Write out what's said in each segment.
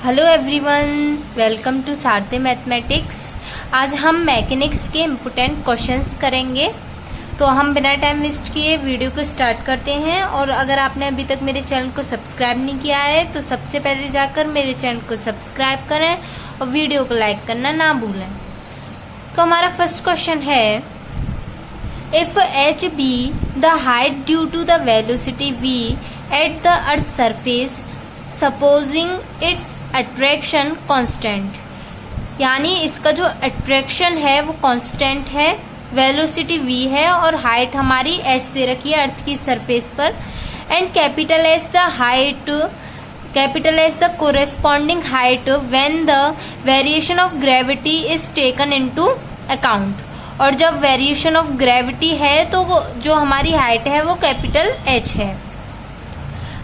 Hello everyone, welcome to Sarathi mathematics. आज हम mechanics के इम्पोर्टेंट क्वेश्चंस करेंगे। तो हम बिना टाइम वेस्ट किए वीडियो को स्टार्ट करते हैं। और अगर आपने अभी तक मेरे चैनल को सब्सक्राइब नहीं किया है तो सबसे पहले जाकर मेरे चैनल को सब्सक्राइब करें और वीडियो को लाइक करना ना भूलें। तो हमारा फर्स्ट क्वेश्चन है, if h be the height due to the velocity v at the earth's surface, supposing its attraction constant, यानी इसका जो अट्रैक्शन है वो कांस्टेंट है, वेलोसिटी v है और हाइट हमारी h दे रखी है अर्थ की सरफेस पर, and capital H the height, capital H the corresponding height when the variation of gravity is taken into account. और जब वेरिएशन ऑफ ग्रेविटी है तो वो जो हमारी हाइट है वो कैपिटल H है।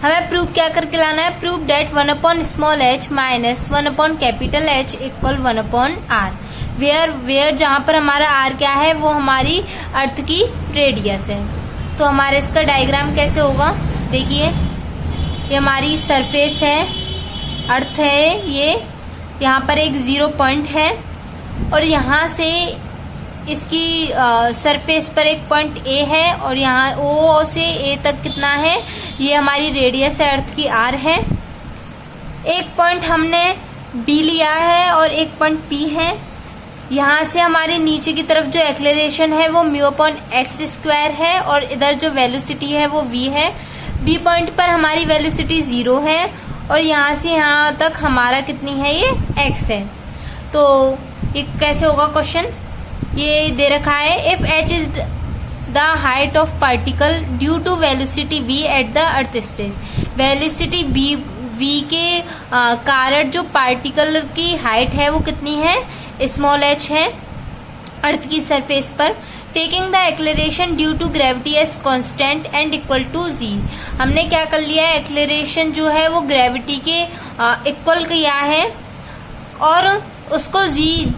हमें प्रूव क्या करके लाना है, prove that small h minus capital H equal 1/r, where जहां पर हमारा r क्या है वो हमारी अर्थ की रेडियस है। तो हमारे इसका डायग्राम कैसे होगा, देखिए ये हमारी सरफेस है, अर्थ है, ये यहाँ पर एक 0 पॉइंट है और यहाँ से इसकी सरफेस पर एक पॉइंट A है और यहाँ O से A तक कितना है, ये हमारी रेडियस है अर्थ की R है। एक पॉइंट हमने B लिया है और एक पॉइंट P है। यहाँ से हमारे नीचे की तरफ जो एक्सेलरेशन है वो μ/x² है और इधर जो वेलोसिटी है वो v है। B पॉइंट पर हमारी वेलोसिटी 0 है और यहाँ से यहाँ तक हमारा कितनी है, ये x है। तो ये कैसे होगा क्वेश्चन, ये दे रखा है, if h is the height of particle due to velocity v at the earth space, velocity v के कारण जो पार्टिकल की हाइट है वो कितनी है, स्मॉल h है अर्थ की सरफेस पर, taking the acceleration due to gravity as constant and equal to g। हमने क्या कर लिया है, एक्सेलरेशन जो है वो ग्रेविटी के इक्वल किया है और उसको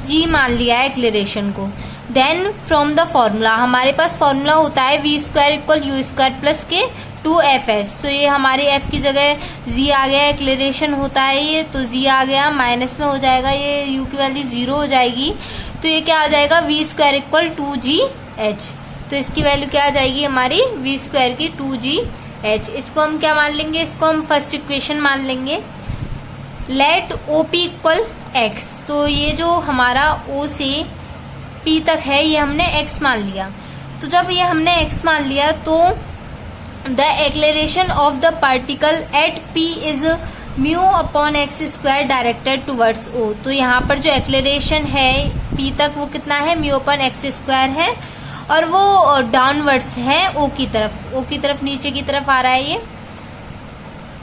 g मान लिया है एक्सेलरेशन को। देन फ्रॉम द फॉर्मूला, हमारे पास फॉर्मूला होता है v² इक्वल u² प्लस के 2fs। तो ये हमारी f की जगह g आ गया, एक्सेलरेशन होता है ये, तो g आ गया, माइनस में हो जाएगा, ये u की वैल्यू 0 हो जाएगी। तो ये क्या आ जाएगा, v² इक्वल 2gh। तो इसकी वैल्यू क्या आ जाएगी हमारी, v² की 2gh। इसको हम क्या मान लेंगे, इसको हम फर्स्ट इक्वेशन मान लेंगे। लेट OP इक्वल x, तो ये जो हमारा O से P तक है ये हमने x मान लिया। तो जब ये हमने x मान लिया तो the acceleration of the particle at P is μ/x² directed towards O। तो यहाँ पर जो एक्सेलरेशन है P तक वो कितना है, μ/x² है और वो डाउनवर्ड्स है O की तरफ नीचे की तरफ आ रहा है ये।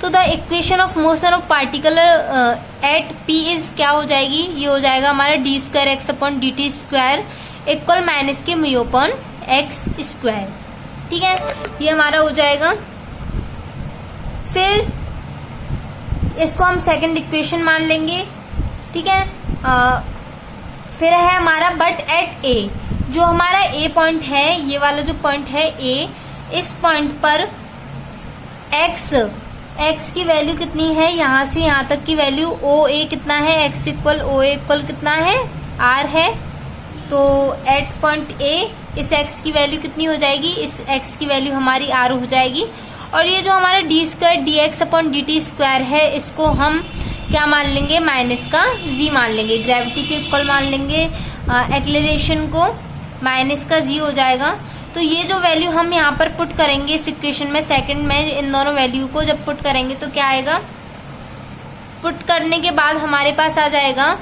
तो the equation of motion of particle eight P is क्या हो जाएगी, ये हो जाएगा हमारा d²x/dt² इक्वल माइनस के μ/x²। ठीक है, ये हमारा हो जाएगा। फिर इसको हम सेकंड इक्वेशन मान लेंगे। ठीक है, फिर है हमारा बट एट A, जो हमारा A पॉइंट है, ये वाला जो पॉइंट है A, इस पॉइंट पर x की वैल्यू कितनी है, यहाँ से यहाँ तक की वैल्यू OA कितना है, x इक्वल OA इक्वल कितना है, R है। तो एट पॉइंट A इस x की वैल्यू कितनी हो जाएगी, इस x की वैल्यू हमारी R हो जाएगी। और ये जो हमारा d² dx/dt² है इसको हम क्या मान लेंगे, माइनस का g मान लेंगे, ग्रेविटी के इक्वल मान लेंगे, एक्सेलरेशन को माइनस का g हो जाएगा। तो ये जो वैल्यू हम यहाँ पर पुट करेंगे इस इक्वेशन में, सेकंड में इन दोनों वैल्यू को जब पुट करेंगे तो क्या आएगा, पुट करने के बाद हमारे पास आ जाएगा,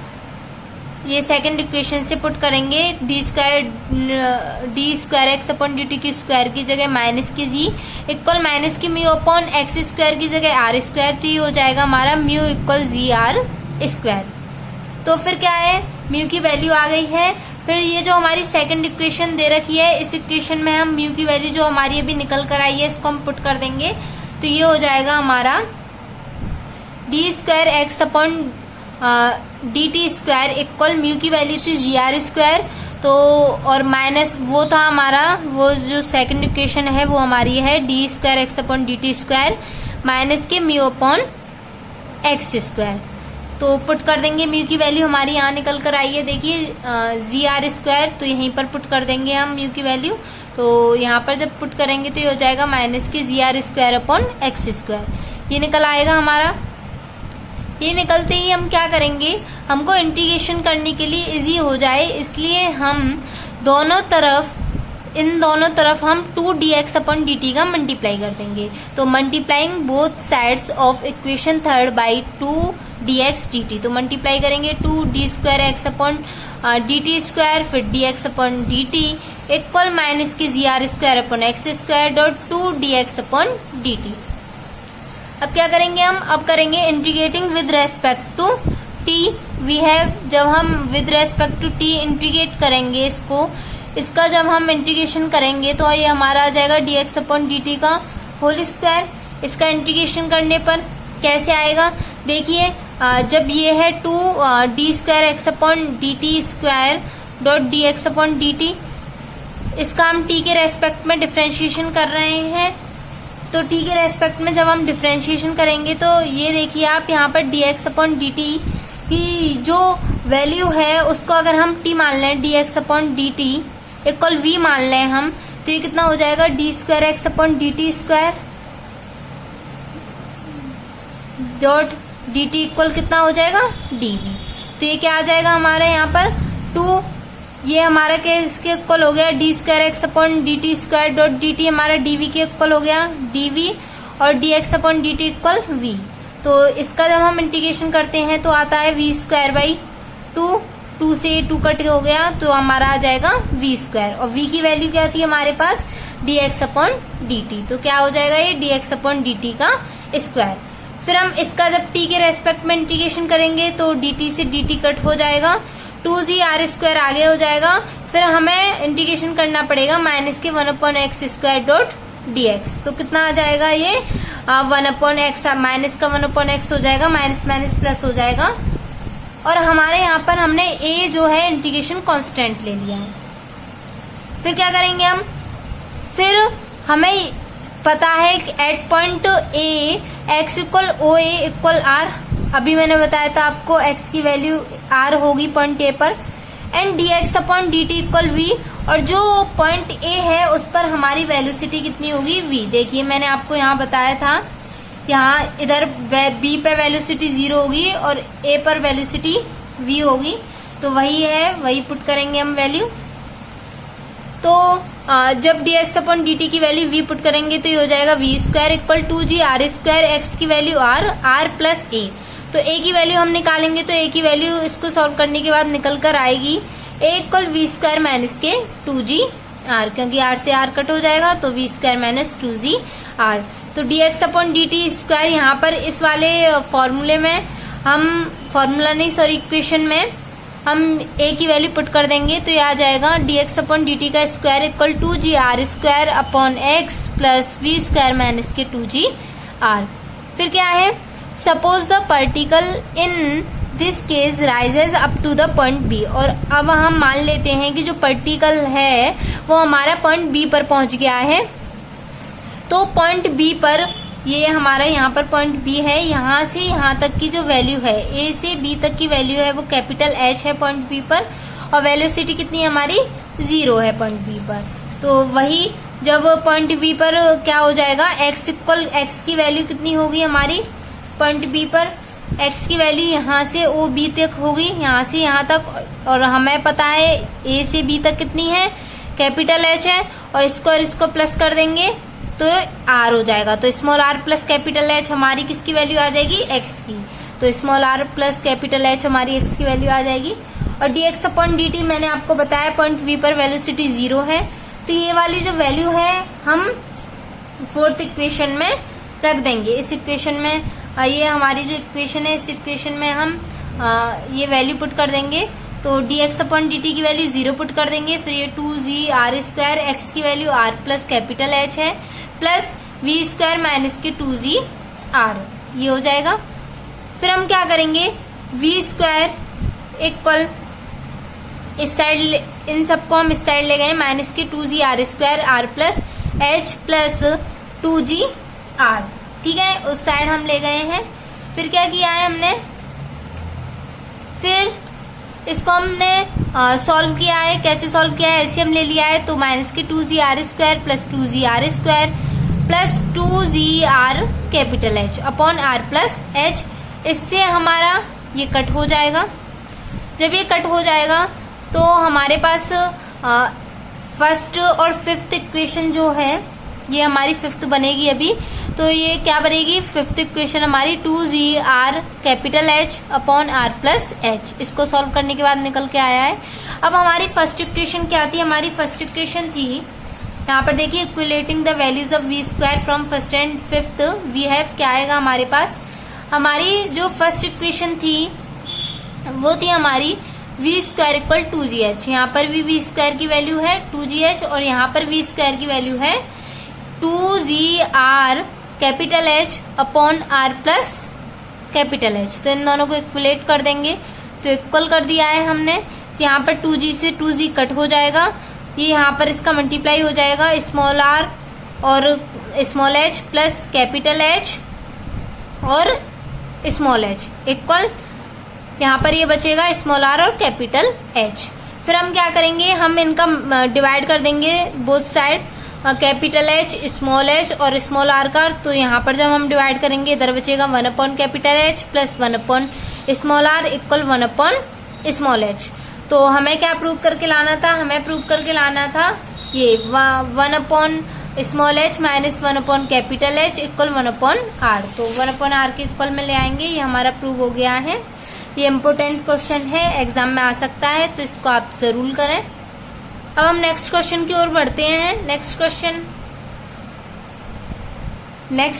ये सेकंड इक्वेशन से पुट करेंगे, d²x/dt² की जगह माइनस की g इक्वल माइनस की μ/x² की जगह r²। तो ये हो जाएगा हमारा μ इक्वल gr²। तो फिर क्या है, μ की वैल्यू आ गई है। फिर ये जो हमारी सेकंड इक्वेशन दे रखी है, इस इक्वेशन में हम म्यू की वैल्यू जो हमारी अभी निकल कर आई है इसको हम पुट कर देंगे। तो ये हो जाएगा हमारा d²x/dt² इक्वल म्यू की वैल्यू थी gr²। तो और माइनस वो था हमारा, वो जो सेकंड इक्वेशन है वो हमारी है d²x/dt² माइनस के μ/x²। तो पुट कर देंगे। म्यू की वैल्यू हमारी यहाँ निकल कर आई है, देखिए GR², तो यहीं पर पुट कर देंगे हम म्यू की वैल्यू। तो यहाँ पर जब पुट करेंगे तो ये हो जाएगा -GR² ये निकल आएगा हमारा। ये निकलते ही हम क्या करेंगे, हमको इंटीग्रेशन करने के लिए इजी हो जाए इसलिए हम इन दोनों तरफ हम 2dx/dt का मल्टीप्लाई कर देंगे। तो multiplying both sides of equation 3 by 2dx/dt, तो मल्टीप्लाई करेंगे 2d²x/dt², फिर dx/dt इक्वल -GR²/x².2dx/dt। अब क्या करेंगे हम, अब करेंगे integrating with respect to t। जब हम with respect to t integrate करेंगे इसका जब हम इंटीग्रेशन करेंगे तो ये हमारा आ जाएगा dx/dt का होल स्क्वायर। इसका इंटीग्रेशन करने पर कैसे आएगा, देखिए जब ये है 2d²x/dt².dx/dt, इसका हम t के रेस्पेक्ट में डिफरेंशिएशन कर रहे हैं। तो t के रेस्पेक्ट में जब हम डिफरेंशिएशन करेंगे तो ये देखिए आप यहाँ पर dx/dt की जो वैल्यू है उसको अगर हम t मान लें, dx/dt इक्वल v मान लें हम, तो ये कितना हो जाएगा d²x/dt² इक्वल कितना हो जाएगा dv। तो ये क्या आ जाएगा हमारे यहाँ पर 2, ये हमारा के इसके इक्वल हो गया d²x/dt² हमारा dv के इक्वल हो गया dv, और dx/dt इक्वल v। तो इसका जब हम इंटीग्रेशन करते हैं तो आता है v²/2, 2 से 2 कट हो गया तो हमारा आ जाएगा v², और v की वैल्यू क्या होती है हमारे पास dx/dt। तो क्या हो जाएगा ये dx/dt का स्क्वायर। फिर हम इसका जब t के रेस्पेक्ट में इंटीग्रेशन करेंगे तो dt से dt कट हो जाएगा, 2GR² आगे हो जाएगा। फिर हमें इंटीग्रेशन करना पड़ेगा -1/x².dx, तो कितना आ जाएगा ये 1/x, -1/x हो जाएगा, माइनस प्लस हो जाएगा। और हमारे यहाँ पर हमने a जो है इंटीग्रेशन कांस्टेंट ले लिया है। फिर क्या करेंगे हम, फिर हमें पता है कि at point a x equal OA equal R, अभी मैंने बताया था आपको x की वैल्यू R होगी पॉइंट A पर, एंड dx/dt इक्वल v, और जो पॉइंट A है उस पर हमारी वेलोसिटी कितनी होगी v। देखिए मैंने आपको यहाँ बताया था, यहाँ इधर b पे वेलोसिटी 0 होगी और a पर वेलोसिटी v होगी, तो वही है, वही पुट करेंगे हम वैल्यू। तो जब dx/dt की वैल्यू v पुट करेंगे तो ये हो जाएगा v² इक्वल 2GR², x की वैल्यू r प्लस a। तो a की वैल्यू हम निकालेंगे तो a की वैल्यू इसको सॉल्व करने के बाद निकल कर आएगी a इक्वल v² माइनस के 2GR, क्योंकि r से r कट हो जाएगा तो v² माइनस 2GR। तो dx/dt² यहाँ पर इस वाले फॉर्मूले में इक्वेशन में हम a की वैल्यू पुट कर देंगे तो ये आ जाएगा dx/dt का square equal 2GR²/x plus v² minus के 2GR। फिर क्या है, suppose the particle in this case rises up to the point B, और अब हम मान लेते हैं कि जो पार्टिकल है वो हमारा पॉइंट बी पर पहुंच गया है। तो पॉइंट बी पर, ये हमारा यहाँ पर पॉइंट बी है, यहाँ से यहाँ तक की जो वैल्यू है, ए से बी तक की वैल्यू है वो कैपिटल H है पॉइंट बी पर, और वेलोसिटी कितनी है हमारी 0 है पॉइंट बी पर। तो वही जब पॉइंट बी पर क्या हो जाएगा, x इक्वल x की वैल्यू कितनी होगी हमारी पॉइंट बी पर, x की वैल्यू यहाँ से ओ बी तक होगी, यहाँ से यहाँ तक, और हमें पता है a से b तक कितनी है कैपिटल H है, और इसको प्लस कर देंगे तो r हो जाएगा। तो small r plus capital H हमारी किसकी वैल्यू आ जाएगी, x की। तो small r plus capital H हमारी x की वैल्यू आ जाएगी। और dx/dt मैंने आपको बताया पॉइंट v पर वेलोसिटी 0 है, तो ये वाली जो वैल्यू है हम फोर्थ इक्वेशन में रख देंगे। इस इक्वेशन में ये हमारी जो इक्वेशन है, इस इक्वेशन में हम ये वैल्यू पुट कर देंगे। तो dx/dt की वैल्यू 0 पुट कर देंगे, फिर ये 2GR², x की value r plus capital H है, प्लस v² माइनस के 2GR, ये हो जाएगा। फिर हम क्या करेंगे, v² इक्वल इस साइड, इन सबको हम इस साइड ले गए, माइनस के 2GR² r plus H plus 2GR, ठीक है, उस साइड हम ले गए हैं। फिर क्या किया है हमने, फिर इसको हमने सॉल्व किया है। कैसे सॉल्व किया है, एलसीएम ले लिया है, तो माइनस के 2ZR² plus 2ZR² plus 2ZR capital H upon R plus H। इससे हमारा ये कट हो जाएगा। जब ये कट हो जाएगा तो हमारे पास फर्स्ट और फिफ्थ इक्वेशन जो है, ये हमारी फिफ्थ बनेगी अभी। तो ये क्या बनेगी, फिफ्थ इक्वेशन हमारी 2ZR capital H upon R plus H। इसको सॉल्व करने के बाद निकल के आया है। अब हमारी फर्स्ट इक्वेशन क्या थी, हमारी फर्स्ट इक्वेशन थी, यहाँ पर देखिए, equating the values of V² from first and fifth we have, क्या आएगा हमारे पास, हमारी जो फर्स्ट इक्वेशन थी वो थी हमारी V² इक्वल 2GH। यहाँ पर भी V² की वैल्यू है 2GH और यहाँ पर V² की वैल्यू है 2ZR capital H upon R plus capital H। तो इन दोनों को इक्वलेट कर देंगे, तो इक्वल कर दिया है हमने। तो यहाँ पर 2G से 2Z कट हो जाएगा, ये यहाँ पर इसका मल्टीप्लाई हो जाएगा स्मॉल r और small h plus capital H और स्मॉल h इक्वल, यहाँ पर ये बचेगा स्मॉल r और कैपिटल H। फिर हम क्या करेंगे, हम इनका डिवाइड कर देंगे both side, capital H small h और स्मॉल r का। तो यहाँ पर जब हम डिवाइड करेंगे इधर बचेगा 1 upon capital H plus 1 upon small r equal 1 upon small h। तो हमें क्या प्रूव करके लाना था, हमें प्रूव करके लाना था ये 1 upon small h minus 1 upon capital H equal 1 upon r। तो 1 अपॉन r के इक्वल में ले आएंगे, ये हमारा प्रूव हो गया है। ये इम्पोर्टेंट क्वेश्चन है, एग्जाम में आ सकता है, तो इसको आप जरूर करें। अब हम नेक्स्ट क्वेश्चन की ओर बढ़ते हैं। नेक्स्ट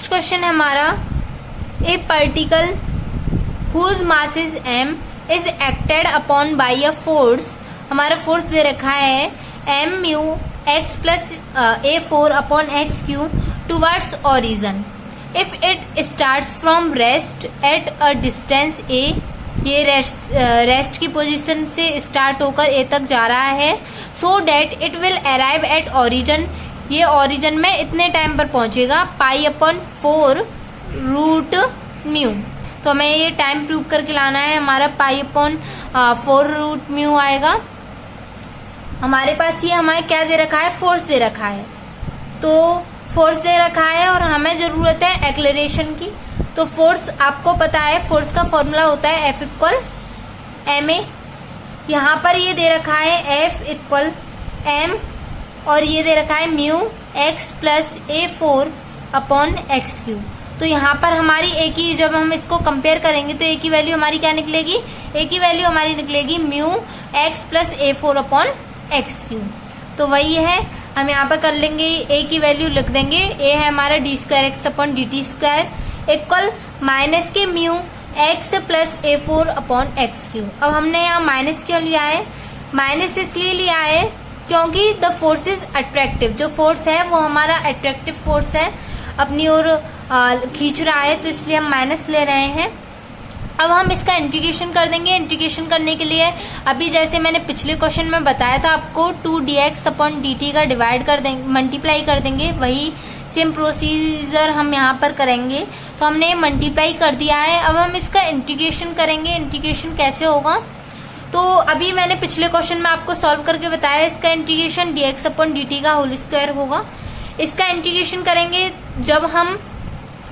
क्वेश्चन हमारा, a particle whose mass is m is acted upon by a force, हमारा फोर्स दे रखा है m mu x plus A4 upon x cube towards origin if it starts from rest at a distance a, ये रेस्ट की position से start होकर A तक जा रहा है, so that it will arrive at origin, ये ओरिजन में इतने टाइम पर पहुंचेगा, पाई अपॉन 4 रूट म्यू। तो हमें ये टाइम प्रूव करके लाना है, हमारा पाई अपॉन 4 रूट म्यू आएगा। हमारे पास ये हमारे क्या दे रखा है, फोर्स दे रखा है, तो फोर्स दे रखा है और हमें जरूरत है एक्लेरेशन की। तो फोर्स आपको पता है, फोर्स का फॉर्मूला होता है F इक्वल ma। यहाँ पर ये दे रखा है F इक्वल m और ये दे रखा है mu x plus A4 upon x Q. तो यहाँ पर हमारी ए की, जब हम इसको कंपेयर करेंगे तो ए की वैल्यू हमारी क्या निकलेगी, ए की वैल्यू हमारी निकलेगी mu x plus A4 upon x Q. तो वही है, हम यहाँ पर कर लेंगे, ए की वैल्यू लिख देंगे, ए है हमारा d² x अपॉन dt² इक्वल माइनस के mu x plus A4 upon x cube. अब हमने यहाँ माइनस क्यों लिया है, माइनस इसलिए लिया है क्योंकि द फोर्स इज अट्रैक्टिव, जो फोर्स है वो हमारा अट्रैक्टिव फोर्स है, अपनी ओर खींच रहा है, तो इसलिए हम माइनस ले रहे हैं। अब हम इसका इंटीग्रेशन कर देंगे। इंटीग्रेशन करने के लिए अभी जैसे मैंने पिछले क्वेश्चन में बताया था आपको 2dx अपॉन dt का डिवाइड कर देंगे, मल्टीप्लाई कर देंगे, वही सेम प्रोसीजर हम यहाँ पर करेंगे। तो हमने मल्टीप्लाई कर दिया है, अब हम इसका इंटीग्रेशन करेंगे। इंटीग्रेशन कैसे होगा, तो अभी मैंने पिछले क्वेश्चन में आपको सॉल्व करके बताया, इसका इंटीग्रेशन dx अपॉन dt का होल स्क्वायर होगा। इसका इंटीग्रेशन करेंगे जब हम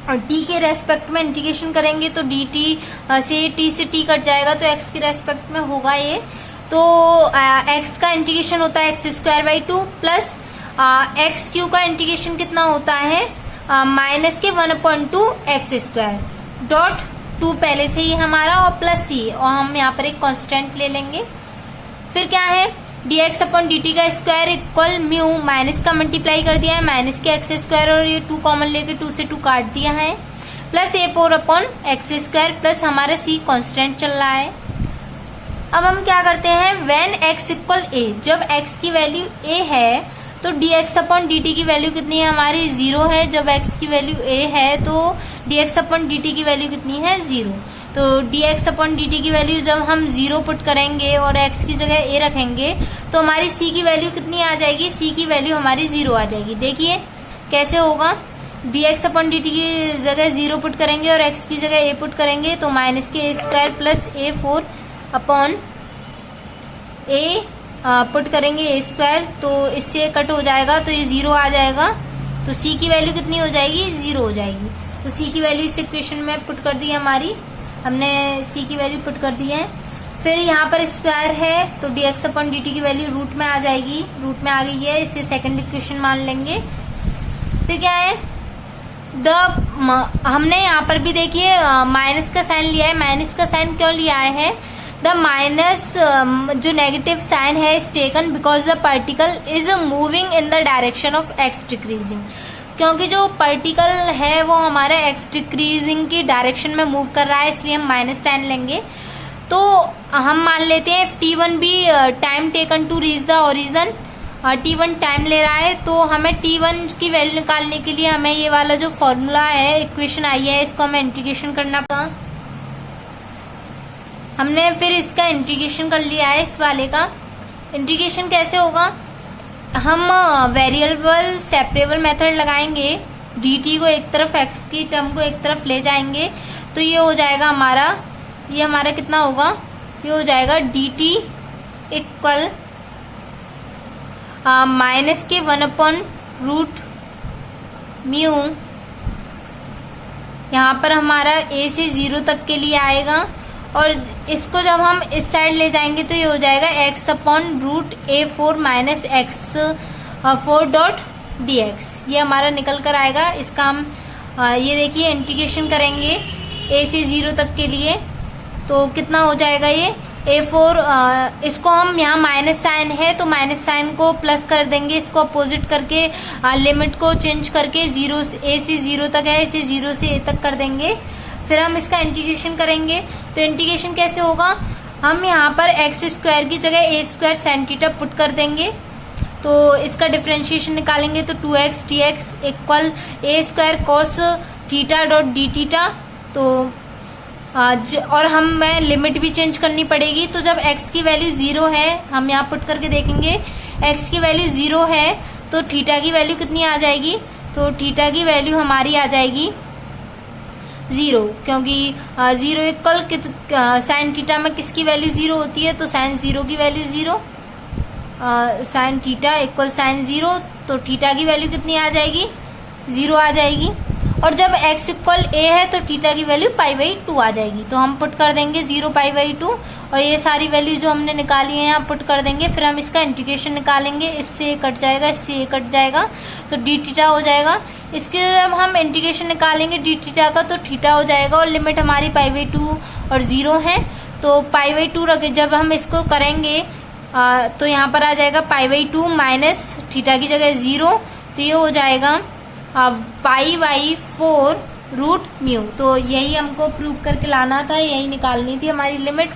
t के रेस्पेक्ट में इंटीग्रेशन करेंगे तो dt से t से t कट जाएगा, तो x के रेस्पेक्ट में होगा ये। तो x का इंटीग्रेशन होता है x² प्लस एक्स क्यू का इंटीग्रेशन कितना होता है, माइनस के 1/2 x² डॉट 2 पहले से ही हमारा और प्लस ही, और हम यहाँ पर एक कांस्टेंट ले लेंगे। फिर क्या है, dx अपॉन dt का स्क्वायर इक्वल म्यू, माइनस का मल्टीप्लाई कर दिया है, माइनस के x² और ये 2 कॉमन लेके 2 से 2 काट दिया है, plus A4 upon x² plus हमारा c कांस्टेंट चल रहा है। अब हम क्या करते हैं, व्हेन x इक्वल a, जब x की वैल्यू a है तो dx अपॉन dt की वैल्यू कितनी है हमारी, 0 है। जब x की वैल्यू a है तो dx अपॉन dt की वैल्यू कितनी है, 0। तो dx अपॉन dt की वैल्यू जब हम 0 पुट करेंगे और x की जगह a रखेंगे तो हमारी c की वैल्यू कितनी आ जाएगी, c की वैल्यू हमारी 0 आ जाएगी। देखिए कैसे होगा, dx अपॉन dt की जगह 0 पुट करेंगे और x की जगह a पुट करेंगे, तो माइनस के A² प्लस A4 अपॉन ए पुट करेंगे ए स्क्वायर, तो इससे कट हो जाएगा तो ये 0 आ जाएगा। तो सी की वैल्यू कितनी हो जाएगी, 0 हो जाएगी। तो सी की वैल्यू इस इक्वेशन में पुट कर दी है हमारी, हमने सी की वैल्यू पुट कर दी है। फिर यहाँ पर स्क्वायर है तो dx अपॉन dt की वैल्यू रूट में आ जाएगी, रूट में आ गई है, इसे सेकंड इक्वेशन मान लेंगे। फिर क्या है, हमने यहाँ पर भी देखिए माइनस का साइन लिया है। माइनस का साइन क्यों लिया है, द माइनस जो नेगेटिव साइन है is taken because the particle is moving in the direction of x decreasing, क्योंकि जो पार्टिकल है वो हमारे एक्स डिक्रीजिंग की डायरेक्शन में मूव कर रहा है, इसलिए हम माइनस साइन लेंगे। तो हम मान लेते हैं t1 भी time taken to reach the origin, t1 time ले रहा है, तो हमें t1 की वैल्यू निकालने के लिए हमें ये वाला जो फॉर्मूला है, इक्वेशन आई है, इसको हमें इंटीग्रेशन करना पड़ा। हमने फिर इसका इंटीग्रेशन कर लिया है। इस वाले का इंटीग्रेशन कैसे होगा, हम वेरिएबल सेपरेबल मेथड लगाएंगे, dt को एक तरफ, x की टर्म को एक तरफ ले जाएंगे, तो ये हो जाएगा हमारा, ये हमारा कितना होगा, ये हो जाएगा dt इक्वल माइनस के 1 अपॉन रूट म्यू, यहाँ पर हमारा a से 0 तक के लिए आएगा, और इसको जब हम इस साइड ले जाएंगे तो ये हो जाएगा x upon root a4 minus x4 dot dx, ये हमारा निकल कर आएगा। इसका हम ये देखिए इंटीग्रेशन करेंगे a से 0 तक के लिए, तो कितना हो जाएगा ये a4, इसको हम यहाँ माइनस साइन है तो माइनस साइन को प्लस कर देंगे, इसको अपोजिट करके लिमिट को चेंज करके a से 0 तक है, इसे 0 से a तक कर देंगे। फिर हम इसका इंटीग्रेशन करेंगे, तो इंटीग्रेशन कैसे होगा, हम यहाँ पर एक्स स्क्वायर की जगह a square sine theta put कर देंगे, तो इसका डिफरेंशिएशन निकालेंगे, तो 2x dx equal a square cos theta dot D theta. तो और हमें लिमिट भी चेंज करनी पड़ेगी, तो जब x की वैल्यू 0 है, हम यहाँ पुट करके देखेंगे, x की वैल्यू 0 है तो थीटा की वैल्यू कितनी आ जाएगी, तो थीटा की वैल्यू हमारी आ जाएगी 0, क्योंकि 0 इक्वल साइन थीटा में किसकी वैल्यू 0 होती है, तो साइन 0 की value 0, sine theta equal sine 0, तो थीटा की वैल्यू कितनी आ जाएगी, 0 आ जाएगी। और जब x इक्वल a है तो थीटा की वैल्यू π/2 आ जाएगी, तो हम पुट कर देंगे 0 π/2, और ये सारी वैल्यू जो हमने निकाली है यहाँ पुट कर देंगे। फिर हम इसका इंटीग्रेशन निकालेंगे, इससे कट जाएगा, इससे कट जाएगा, तो डी थीटा हो जाएगा। इसके जब हम इंटीग्रेशन निकालेंगे डी थीटा का, तो थीटा हो जाएगा, और लिमिट हमारी π/2 और 0 है, तो π/2 रखे जब हम इसको करेंगे तो यहाँ पर आ जाएगा π/2 माइनस थीटा की जगह 0, तो ये हो जाएगा π/4 रूट म्यू। तो यही हमको प्रूव करके लाना था, यही निकालनी थी हमारी लिमिट,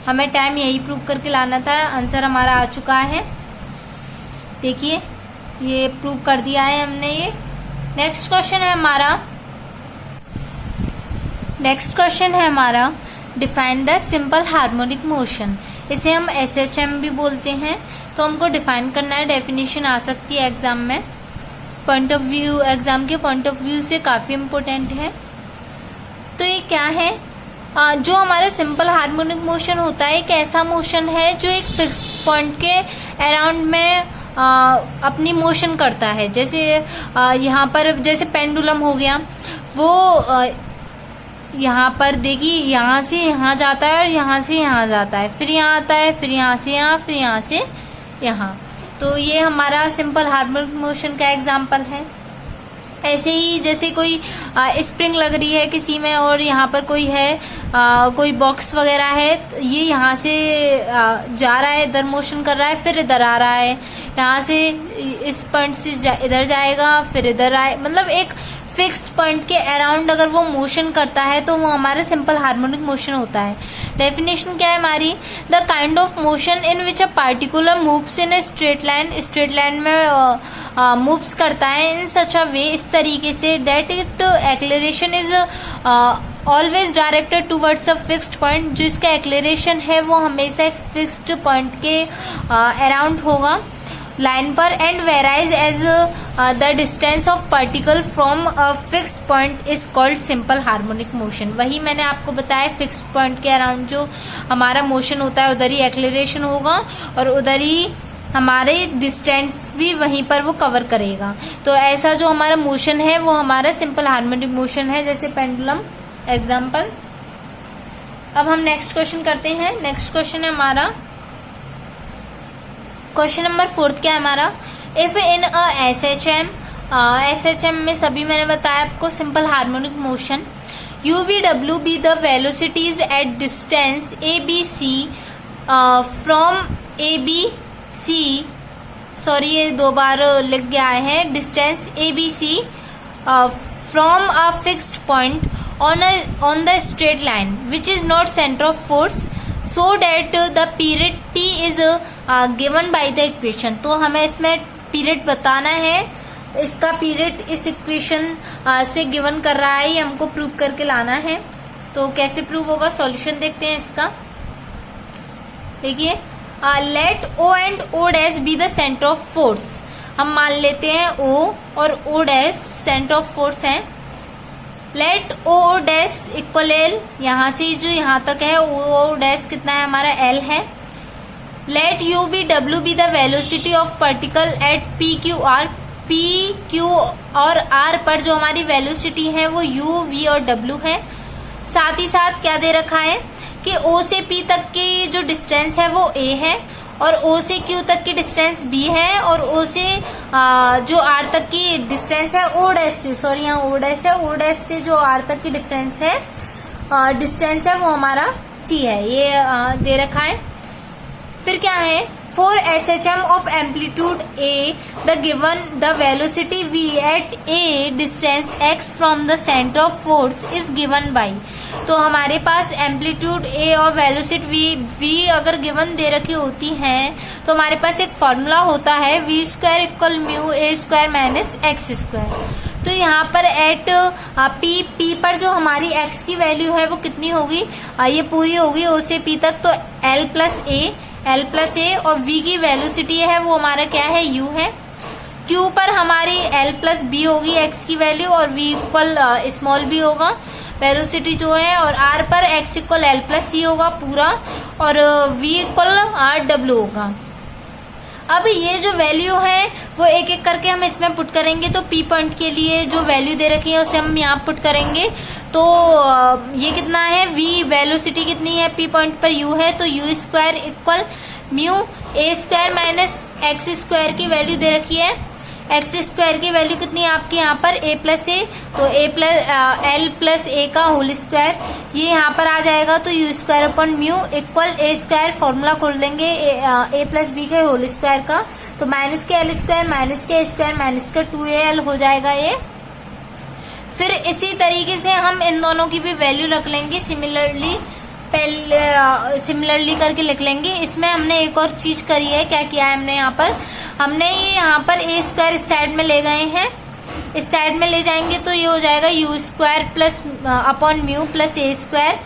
हमें टाइम यही प्रूव करके लाना था। आंसर हमारा आ चुका है, देखिए ये प्रूव कर दिया है हमने ये। नेक्स्ट क्वेश्चन है हमारा define the simple harmonic motion, इसे हम SHM भी बोलते हैं। तो हमको डिफाइन करना है, डेफिनेशन आ सकती है एग्जाम में, पॉइंट ऑफ व्यू, एग्जाम के पॉइंट ऑफ व्यू से काफ़ी इम्पोर्टेंट है। तो ये क्या है, जो हमारा सिंपल हार्मोनिक मोशन होता है, एक ऐसा मोशन है जो एक फिक्स पॉइंट के अराउंड में अपनी मोशन करता है। जैसे यहाँ पर जैसे पेंडुलम हो गया, वो यहाँ पर देखिए यहाँ से यहाँ जाता है और यहाँ से यहाँ जाता है, फिर यहाँ आता है, फिर यहाँ से यहाँ, फिर यहाँ से यहाँ। तो ये हमारा सिंपल हार्मोनिक मोशन का एग्जाम्पल है। ऐसे ही जैसे कोई स्प्रिंग लग रही है किसी में, और यहाँ पर कोई है कोई बॉक्स वगैरह है, ये यहाँ से जा रहा है, इधर मोशन कर रहा है, फिर इधर आ रहा है, यहाँ से इस पॉइंट से इधर जाएगा, फिर इधर आए, मतलब एक फिक्स पॉइंट के अराउंड अगर वो मोशन करता है तो वो हमारा सिंपल हार्मोनिक मोशन होता है। डेफिनेशन क्या है हमारी, the kind of motion in which a particular moves in a straight line, straight line में मूव्स करता है, इन सच अ वे, इस तरीके से, that it acceleration is always directed towards a fixed point, जो इसका एक्लेरेशन है वो हमेशा एक फिक्स्ड पॉइंट के अराउंड होगा। लाइन पर and varies as the distance of particle from a fixed point is called simple harmonic motion. वही मैंने आपको बताया, फिक्स्ड पॉइंट के अराउंड जो हमारा मोशन होता है उधर ही एक्लेरेशन होगा और उधर ही हमारे डिस्टेंस भी वहीं पर वो कवर करेगा। तो ऐसा जो हमारा मोशन है वो हमारा सिंपल हार्मोनिक मोशन है, जैसे पेंडुलम एग्जाम्पल। अब हम नेक्स्ट क्वेश्चन करते हैं। नेक्स्ट क्वेश्चन है हमारा क्वेश्चन नंबर 4 क्या है हमारा, इफ इन अ एसएचएम में सभी मैंने बताया आपको simple harmonic motion, UVW be the velocities at distance ABC from ABC, sorry ये 2 बार लिख गया है, distance ABC from a fixed point on the straight line which is not center of force so that the period t is given by the equation। तो हमें इसमें period बताना है, इसका पीरियड इस इक्वेशन से गिवन कर रहा है, ये हमको प्रूव करके लाना है। तो कैसे प्रूव होगा, सॉल्यूशन देखते हैं इसका। देखिए, let O and O dash be the centre of force. हम मान लेते हैं O और O dash centre of force है। Let O dash equal L, यहाँ से जो यहाँ तक है O डैश कितना है हमारा L है। Let UVW be the velocity of particle at PQR, PQ और R पर जो हमारी वेलोसिटी है वो U, V और W है। साथ ही साथ क्या दे रखा है कि O से P तक की जो डिस्टेंस है वो A है और O से Q तक की डिस्टेंस B है और O से जो R तक की डिस्टेंस है O डैश से, सॉरी यहाँ O डैश है, O डैश से जो R तक की डिफरेंस है डिस्टेंस है वो हमारा C है, ये दे रखा है। फिर क्या है, for SHM of amplitude A the given the velocity V at A distance x from the centre of force is given by. तो हमारे पास एम्पलीट्यूड A और वेलोसिटी V अगर गिवन दे रखी होती हैं तो हमारे पास एक फॉर्मूला होता है V square equal mu A square minus x square. तो यहाँ पर एट P पर जो हमारी x की वैल्यू है वो कितनी होगी, ये पूरी होगी O से P तक, तो L प्लस A और V की वेलोसिटी है वो हमारा क्या है, U है। Q पर हमारी L प्लस B होगी x की वैल्यू और V इक्वल स्मॉल b होगा वेलोसिटी जो है, और R पर x equal L plus C होगा पूरा और V इक्वल RW होगा। अब ये जो वैल्यू है वो एक एक करके हम इसमें पुट करेंगे। तो P पॉइंट के लिए जो वैल्यू दे रखी है उसे हम यहाँ पुट करेंगे। तो ये कितना है, V वेलोसिटी कितनी है P पॉइंट पर U है, तो U square equal mu A square minus x square की वैल्यू दे रखी है। एक्स स्क्वायर की वैल्यू कितनी है आपकी यहाँ पर A प्लस A, तो L प्लस A का होल स्क्वायर ये यहाँ पर आ जाएगा। तो U square upon mu equal A square, formula खोल देंगे A प्लस B के होल स्क्वायर का, तो माइनस के L स्क्वायर माइनस के A स्क्वायर माइनस का 2AL हो जाएगा ये। फिर इसी तरीके से हम इन दोनों की भी वैल्यू रख लेंगे, सिमिलरली करके लिख लेंगे। इसमें हमने एक और चीज करी है, क्या किया है हमने हमने यहाँ पर A स्क्वायर इस साइड में ले गए हैं, इस साइड में ले जाएंगे तो ये हो जाएगा U square plus upon mu plus A square,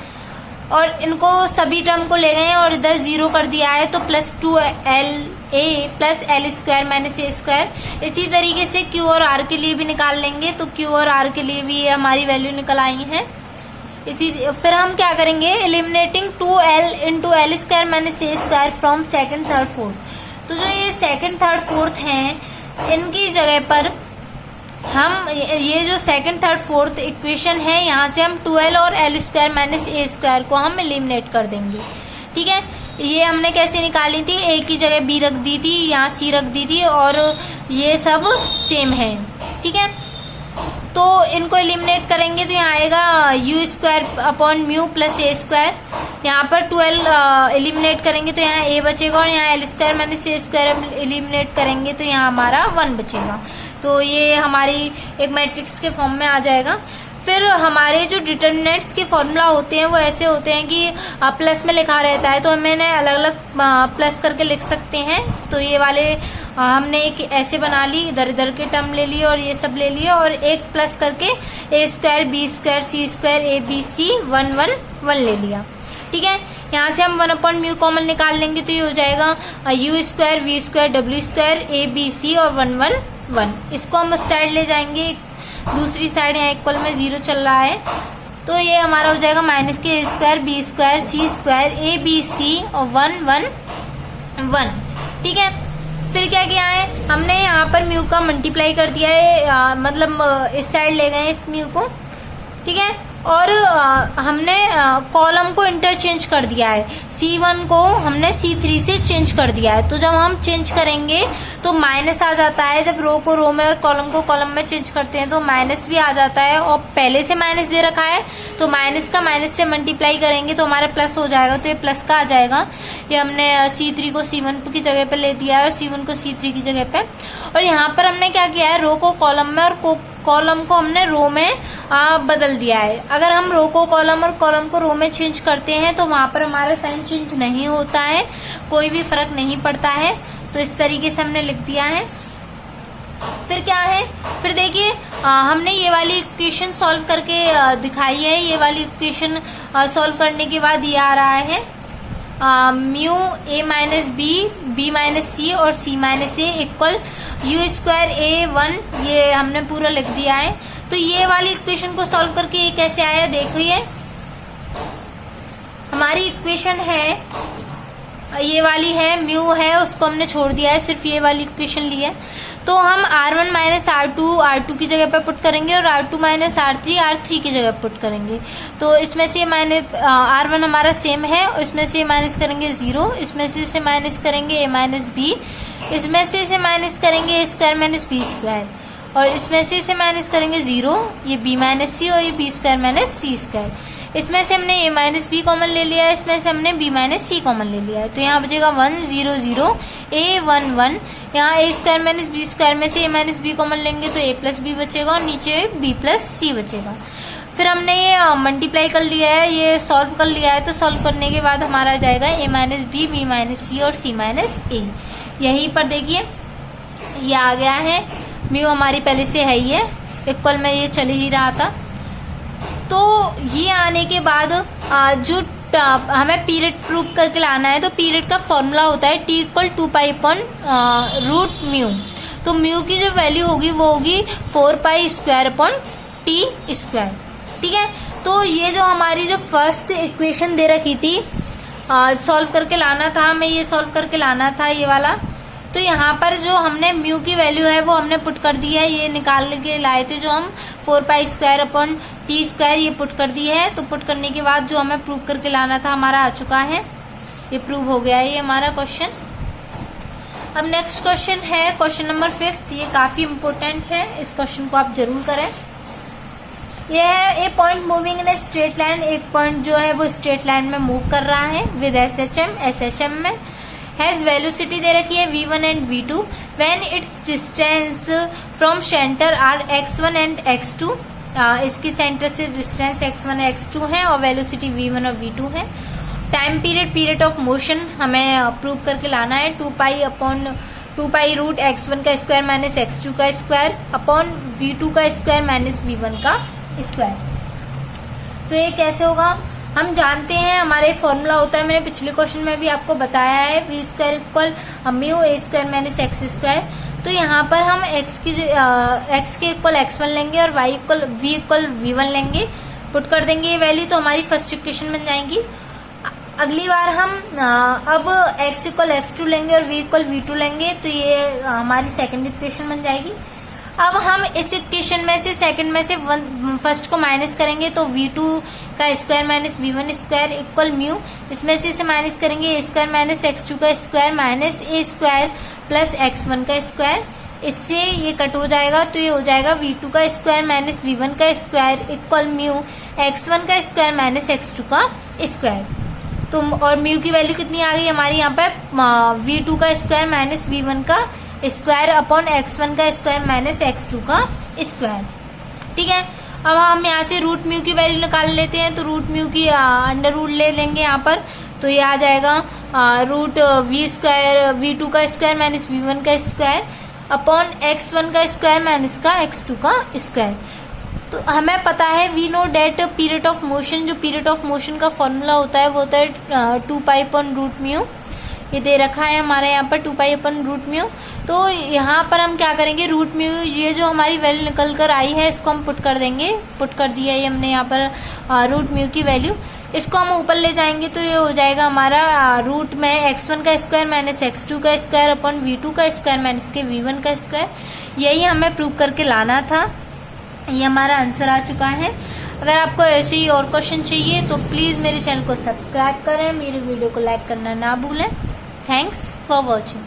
और इनको सभी टर्म को ले गए हैं और इधर 0 कर दिया है, तो plus 2LA plus L square minus A square. इसी तरीके से Q और R के लिए भी निकाल लेंगे, तो Q और R के लिए भी हमारी वैल्यू निकल आई है। फिर हम क्या करेंगे, eliminating 2L into L square minus A square from second third fourth. तो जो ये सेकंड थर्ड फोर्थ हैं इनकी जगह पर हम ये जो सेकंड थर्ड फोर्थ इक्वेशन है यहाँ से हम 2L और L square minus A square को हम एलिमिनेट कर देंगे। ठीक है, ये हमने कैसे निकाली थी, A की जगह B रख दी थी, यहाँ C रख दी थी और ये सब सेम है। ठीक है, तो इनको एलिमिनेट करेंगे तो यहाँ आएगा U square upon mu plus A square. यहाँ पर 2L एलिमिनेट करेंगे तो यहाँ A बचेगा और यहाँ L square minus A square eliminate करेंगे तो यहाँ हमारा 1 बचेगा। तो ये हमारी एक मैट्रिक्स के फॉर्म में आ जाएगा। फिर हमारे जो डिटर्मिनेंट्स के फॉर्मूला होते हैं वो ऐसे होते हैं कि प्लस में लिखा रहता है, तो मैंने अलग अलग प्लस करके लिख सकते हैं। तो ये वाले हमने एक ऐसे बना ली, इधर इधर के टर्म ले लिए और ये सब ले लिए और एक प्लस करके A square B square C square ABC 1 1 1 ले लिया। ठीक है। यहाँ से हम 1/μ कॉमन निकाल लेंगे तो ये हो जाएगा u square v square w square a b c और 1 1 1। इसको हम उस साइड ले जाएंगे, दूसरी साइड यहाँ इक्वल में 0 चल रहा है, तो ये हमारा हो जाएगा माइनस के square b square c square a b c और 1 1 1। ठीक है। फिर क्या किया है हमने, यहाँ पर म्यू का मल्टीप्लाई कर दिया है, मतलब इस साइड ले गए इस म्यू को। ठीक है। और हमने कॉलम को इंटरचेंज कर दिया है, C1 को हमने C3 से चेंज कर दिया है। तो जब हम चेंज करेंगे तो माइनस आ जाता है, जब रो को रो में और कॉलम को कॉलम में चेंज करते हैं तो माइनस भी आ जाता है, और पहले से माइनस दे रखा है तो माइनस का माइनस से मल्टीप्लाई करेंगे तो हमारा प्लस हो जाएगा, तो ये प्लस का आ जाएगा। ये हमने C3 को C1 की जगह पे ले दिया है और C1 को C3 की जगह पे। और यहाँ पर हमने क्या किया है, रो को कॉलम में और कॉलम को हमने रो में बदल दिया है। अगर हम रो को कॉलम और कॉलम को रो में चेंज करते हैं तो वहां पर हमारा साइन चेंज नहीं होता है, कोई भी फर्क नहीं पड़ता है। तो इस तरीके से हमने लिख दिया है। फिर क्या है, फिर देखिए हमने ये वाली इक्वेशन सॉल्व करके दिखाई है। ये वाली इक्वेशन सॉल्व करने के बाद ये आ रहा है mu a minus b minus c और c minus a equal u square a1, ये हमने पूरा लिख दिया है। तो ये वाली इक्वेशन को सॉल्व करके ये कैसे आया देखिए। हमारी इक्वेशन है ये वाली है, म्यू है, उसको हमने छोड़ दिया है, सिर्फ ये वाली इक्वेशन ली है। तो हम r1 माइनस r2 की जगह पे पुट करेंगे और r2 माइनस r3 की जगह पुट करेंगे। तो इसमें से माइनस r1 हमारा सेम है, इसमें से माइनस करेंगे 0, इसमें से माइनस करेंगे a माइनस b, इसमें से माइनस करेंगे a square minus b square, और इसमें से माइनस करेंगे 0, ये b माइनस c और ये b square minus c square. इसमें से हमने a माइनस बी कॉमन ले लिया है, इसमें से हमने b माइनस c कॉमन ले लिया है। तो यहाँ बचेगा 1 0 0 a 1 1। यहाँ a square minus b square में से a माइनस b कॉमन लेंगे तो a प्लस b बचेगा और नीचे b प्लस c बचेगा। फिर हमने ये मल्टीप्लाई कर लिया है, ये सॉल्व कर लिया है। तो सॉल्व करने के बाद हमारा आ जाएगा a minus b minus c और c माइनस a। यहीं पर देखिए ये आ गया है, म्यू हमारी पहले से है ही है, इक्वल में ये चल ही रहा था। तो ये आने के बाद जो हमें पीरियड प्रूव करके लाना है, तो पीरियड का फॉर्मूला होता है t equal 2 pi root mu. तो म्यू की जो वैल्यू होगी वो होगी 4 pi square upon T square. ठीक है। तो ये जो हमारी जो फर्स्ट इक्वेशन दे रखी थी, सॉल्व करके लाना था हमें, ये सॉल्व करके लाना था ये वाला। तो यहाँ पर जो हमने म्यू की वैल्यू है वो हमने पुट कर दी है, ये निकाल के लाए थे जो हम 4 pi square upon T square, ये पुट कर दी है। तो पुट करने के बाद जो हमें प्रूव करके लाना था हमारा आ चुका है, ये प्रूव हो गया है ये हमारा क्वेश्चन। अब नेक्स्ट क्वेश्चन है क्वेश्चन नंबर 5। ये काफी इम्पोर्टेंट है, इस क्वेश्चन को आप जरूर करें। ये है a point moving in a straight line, एक पॉइंट जो है वो स्ट्रेट लाइन में मूव कर रहा है विद SHM में हैज वेलोसिटी दे रखी है v1 and v2 when it's distance from centre are x1 and x2। इसकी सेंटर से डिस्टेंस x1 और x2 है और वेलोसिटी v1 और v2 है। टाइम पीरियड ऑफ मोशन हमें प्रूव करके लाना है 2 पाई रूट x1 का स्क्वायर माइनस x2 का स्क्वायर अपॉन v2 का स्क्वायर माइनस v1 का स्क्वायर। तो ये कैसे होगा, हम जानते हैं हमारे फॉर्मूला होता है, मैंने पिछले क्वेश्चन में भी आपको बताया है, v square equal mu a square minus x square. तो यहाँ पर हम x के इक्वल x1 लेंगे और y इक्वल v1 लेंगे, पुट कर देंगे ये वैल्यू, तो हमारी फर्स्ट इक्वेशन बन जाएगी। अगली बार हम अब x इक्वल x2 लेंगे और v इक्वल v2 लेंगे, तो ये हमारी सेकंड इक्वेशन बन जाएगी। अब हम इस इक्वेशन में से सेकंड में से फर्स्ट को माइनस करेंगे, तो v2 का square minus v1 square equal mu, इसमें से इसे माइनस करेंगे a स्क्वायर माइनस x2 का square minus a square plus x1 का स्क्वायर, इससे ये कट हो जाएगा। तो ये हो जाएगा v2 का स्क्वायर माइनस v1 का स्क्वायर इक्वल म्यू x1 का स्क्वायर माइनस x2 का स्क्वायर। तो और म्यू की वैल्यू कितनी आ गई हमारी यहाँ पे, v2 का स्क्वायर माइनस v1 का स्क्वायर अपॉन x1 का स्क्वायर माइनस x2 का स्क्वायर। ठीक है। अब हम यहाँ से रूट म्यू की वैल्यू निकाल लेते हैं, तो रूट म्यू की अंडर रूट ले लेंगे यहाँ पर, तो ये आ जाएगा रूट v2 का स्क्वायर माइनस v1 का स्क्वायर अपॉन x1 का स्क्वायर माइनस का x2 का स्क्वायर। तो हमें पता है, we know that period of motion, जो पीरियड ऑफ मोशन का फॉर्मूला होता है वो होता है 2π/√μ। ये दे रखा है हमारे यहाँ पर 2π/√μ। तो यहाँ पर हम क्या करेंगे, √μ, ये जो हमारी वैल्यू निकल कर आई है इसको हम पुट कर देंगे। पुट कर दिया है हमने यहाँ पर √μ की वैल्यू। इसको हम ऊपर ले जाएंगे तो ये हो जाएगा हमारा रूट में x1 का स्क्वायर माइनस x2 का स्क्वायर अपन v2 का स्क्वायर माइनस के v1 का स्क्वायर। यही हमें प्रूव करके लाना था। ये हमारा आंसर आ चुका है। अगर आपको ऐसे ही और क्वेश्चन चाहिए तो प्लीज़ मेरे चैनल को सब्सक्राइब करें, मेरे वीडियो को लाइक करना ना भूलें। Thanks for watching.